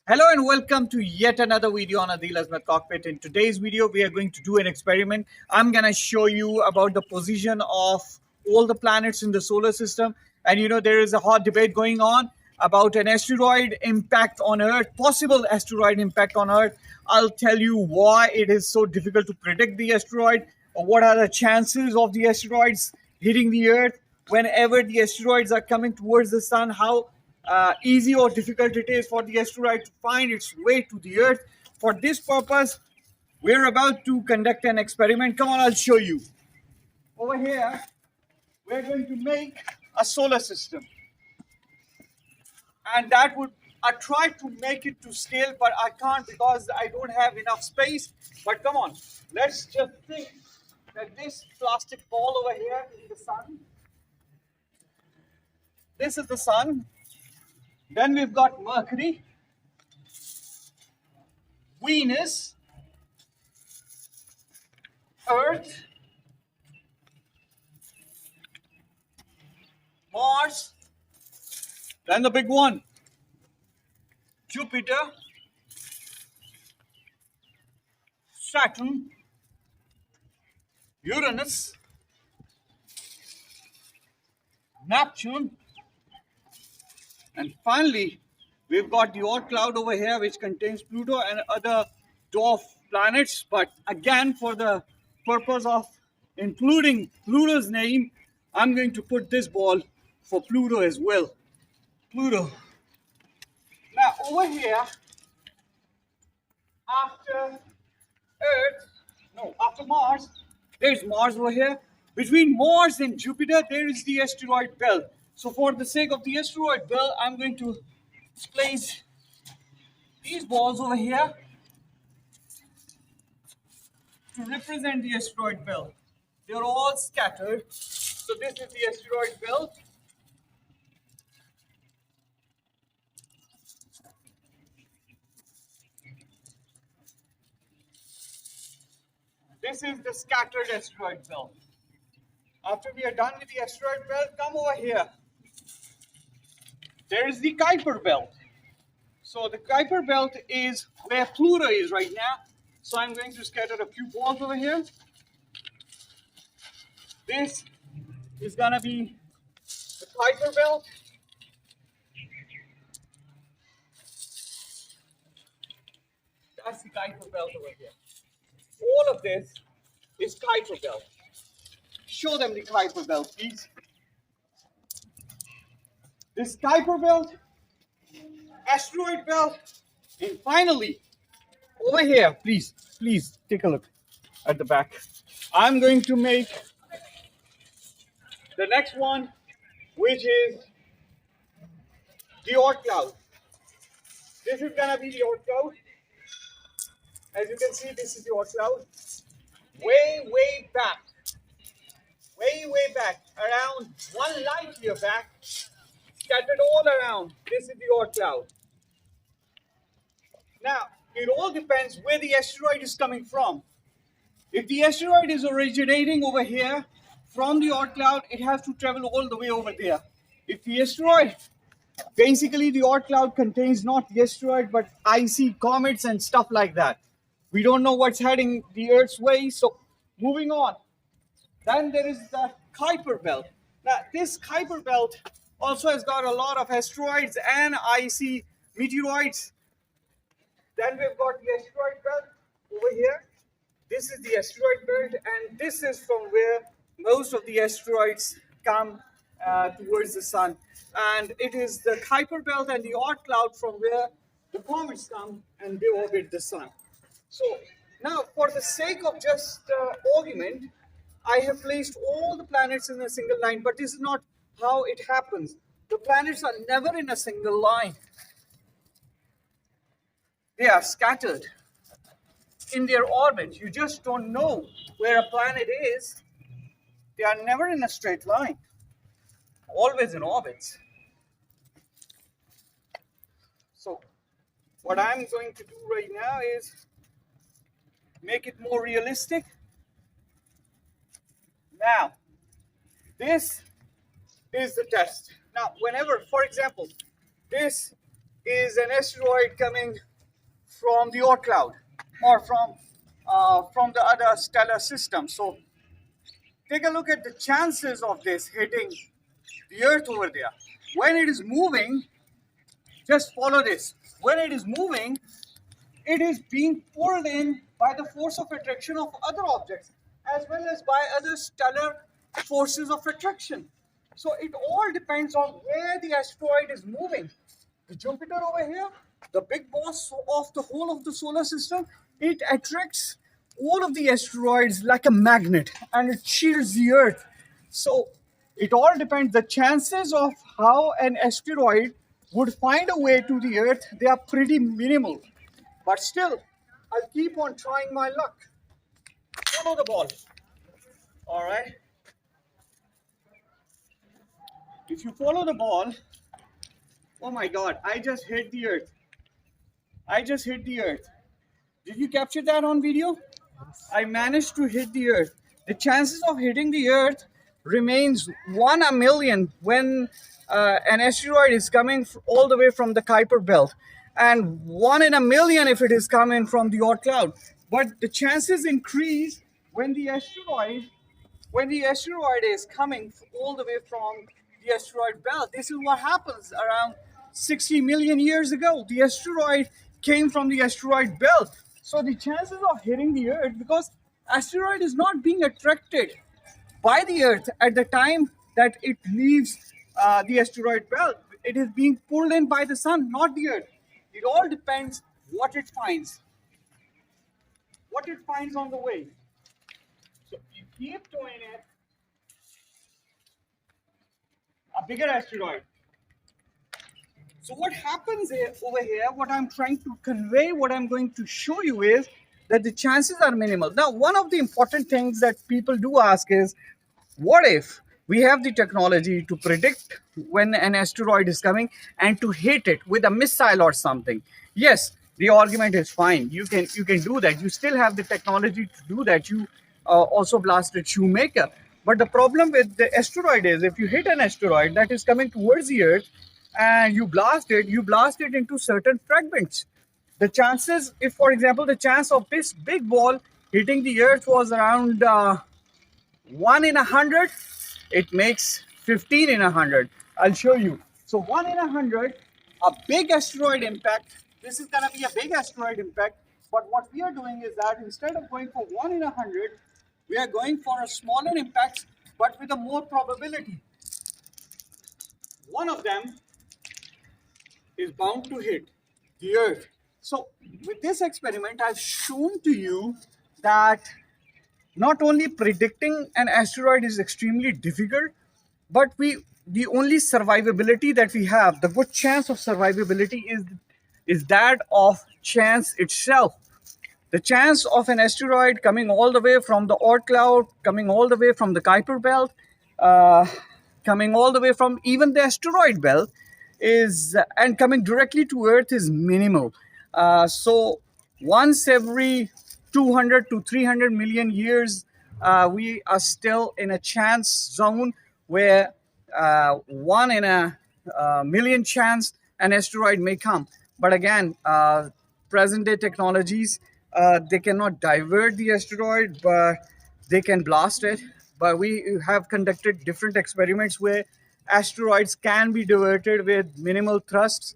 Hello and welcome to yet another video on Adil's Math Cockpit. In today's video, we are going to do an experiment. I'm going to show you about the position of all the planets in the solar system. And you know, there is a hot debate going on about an asteroid impact on Earth, possible asteroid impact on Earth. I'll tell you why it is so difficult to predict the asteroid, or what are the chances of the asteroids hitting the Earth whenever the asteroids are coming towards the sun, how easy or difficult it is for the asteroid to find its way to the Earth. For this purpose, we're about to conduct an experiment. Come on, I'll show you. Over here, we're going to make a solar system. And that would, I tried to make it to scale, but I can't because I don't have enough space. But come on, let's just think that this plastic ball over here is the sun. This is the sun. Then we've got Mercury, Venus, Earth, Mars, then the big one, Jupiter, Saturn, Uranus, Neptune, and finally, we've got the Oort cloud over here, which contains Pluto and other dwarf planets. But again, for the purpose of including Pluto's name, I'm going to put this ball for Pluto as well. Pluto. Now, over here, after Mars, there's Mars over here. Between Mars and Jupiter, there is the asteroid belt. So for the sake of the asteroid belt, I'm going to place these balls over here to represent the asteroid belt. They're all scattered. So this is the asteroid belt. This is the scattered asteroid belt. After we are done with the asteroid belt, come over here. There is the Kuiper belt. So the Kuiper belt is where Pluto is right now. So I'm going to scatter a few balls over here. This is going to be the Kuiper belt. That's the Kuiper belt over here. All of this is Kuiper belt. Show them the Kuiper belt, please. This Kuiper belt, asteroid belt, and finally, over here, please take a look at the back. I'm going to make the next one, which is the Oort cloud. This is gonna be the Oort cloud. As you can see, this is the Oort cloud. Way back, around 1 light year back, scattered all around. This is the Oort cloud. Now, it all depends where the asteroid is coming from. If the asteroid is originating over here from the Oort cloud, it has to travel all the way over there. If the asteroid, basically the Oort cloud contains not the asteroid, but icy comets and stuff like that. We don't know what's heading the Earth's way, so moving on. Then there is the Kuiper belt. Now, this Kuiper belt also has got a lot of asteroids and icy meteoroids. Then we've got the asteroid belt over here. This is the asteroid belt, and this is from where most of the asteroids come towards the sun. And it is the Kuiper belt and the Oort cloud from where the comets come and they orbit the sun. So now, for the sake of just argument, I have placed all the planets in a single line, but this is not how it happens. The planets are never in a single line. They are scattered in their orbit. You just don't know where a planet is. They are never in a straight line, always in orbits. So what I'm going to do right now is make it more realistic. Now, this is the test. Now, whenever, for example, this is an asteroid coming from the Oort cloud or from the other stellar system. So take a look at the chances of this hitting the Earth over there. When it is moving, just follow this. When it is moving, it is being pulled in by the force of attraction of other objects as well as by other stellar forces of attraction. So it all depends on where the asteroid is moving. The Jupiter over here, the big boss of the whole of the solar system, it attracts all of the asteroids like a magnet and it shields the Earth. So it all depends. The chances of how an asteroid would find a way to the Earth, they are pretty minimal. But still, I'll keep on trying my luck. Follow the ball. All right. If you follow the ball, oh my God, I just hit the Earth. I just hit the Earth. Did you capture that on video? I managed to hit the Earth. The chances of hitting the Earth remains 1 in a million when an asteroid is coming all the way from the Kuiper belt, and 1 in a million if it is coming from the Oort cloud. But the chances increase when the asteroid is coming all the way from the asteroid belt. This is what happens around 60 million years ago. The asteroid came from the asteroid belt. So the chances of hitting the Earth, because asteroid is not being attracted by the Earth at the time that it leaves the asteroid belt. It is being pulled in by the sun, not the Earth. It all depends what it finds on the way. So you keep doing it. A bigger asteroid. So what happens over here, what I'm trying to convey, what I'm going to show you is that the chances are minimal. Now, one of the important things that people do ask is, what if we have the technology to predict when an asteroid is coming and to hit it with a missile or something? Yes, the argument is fine. You can do that. You still have the technology to do that. You also blasted Shoemaker. But the problem with the asteroid is, if you hit an asteroid that is coming towards the Earth and you blast it into certain fragments. The chances, if for example, the chance of this big ball hitting the Earth was around 1 in 100, it makes 15 in 100. I'll show you. So 1 in 100, a big asteroid impact. This is going to be a big asteroid impact. But what we are doing is that instead of going for 1 in 100, we are going for a smaller impact, but with a more probability. One of them is bound to hit the Earth. So with this experiment, I've shown to you that not only predicting an asteroid is extremely difficult, but the only survivability that we have, the good chance of survivability is that of chance itself. The chance of an asteroid coming all the way from the Oort cloud, coming all the way from the Kuiper belt, coming all the way from even the asteroid belt and coming directly to Earth is minimal. So once every 200 to 300 million years, we are still in a chance zone where 1 in a million chance an asteroid may come. But again, present day technologies, they cannot divert the asteroid, but they can blast it. But we have conducted different experiments where asteroids can be diverted with minimal thrusts.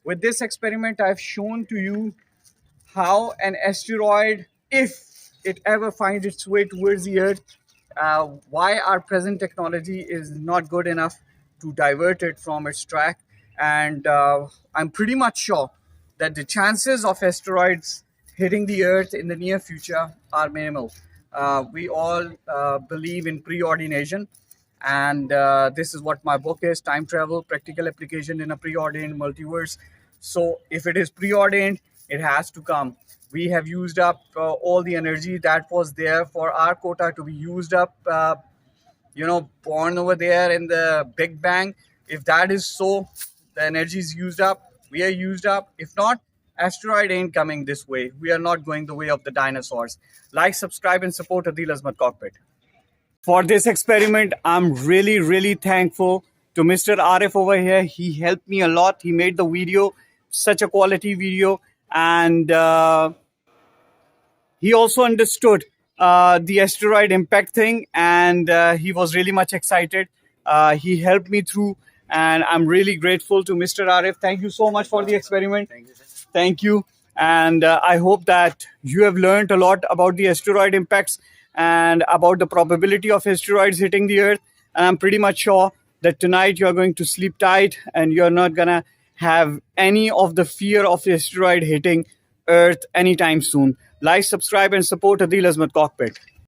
With this experiment, I've shown to you how an asteroid, if it ever finds its way towards the Earth, why our present technology is not good enough to divert it from its track. And I'm pretty much sure that the chances of asteroids hitting the Earth in the near future are minimal. We all believe in preordination, and this is what my book is: Time Travel, Practical Application in a Preordained Multiverse. So if it is preordained, it has to come. We have used up all the energy that was there for our quota to be used up, born over there in the Big Bang. If that is so, the energy is used up, we are used up. If not, asteroid ain't coming this way. We are not going the way of the dinosaurs. Like, subscribe, and support Adil Azmat Cockpit. For this experiment, I'm really, really thankful to Mr. Arif over here. He helped me a lot. He made the video such a quality video, and he also understood the asteroid impact thing, and he was really much excited. He helped me through, and I'm really grateful to Mr. Arif. Thank you so much for the experiment. Thank you. And I hope that you have learned a lot about the asteroid impacts and about the probability of asteroids hitting the Earth. And I'm pretty much sure that tonight you're going to sleep tight and you're not going to have any of the fear of the asteroid hitting Earth anytime soon. Like, subscribe, and support Adil Azmat Cockpit.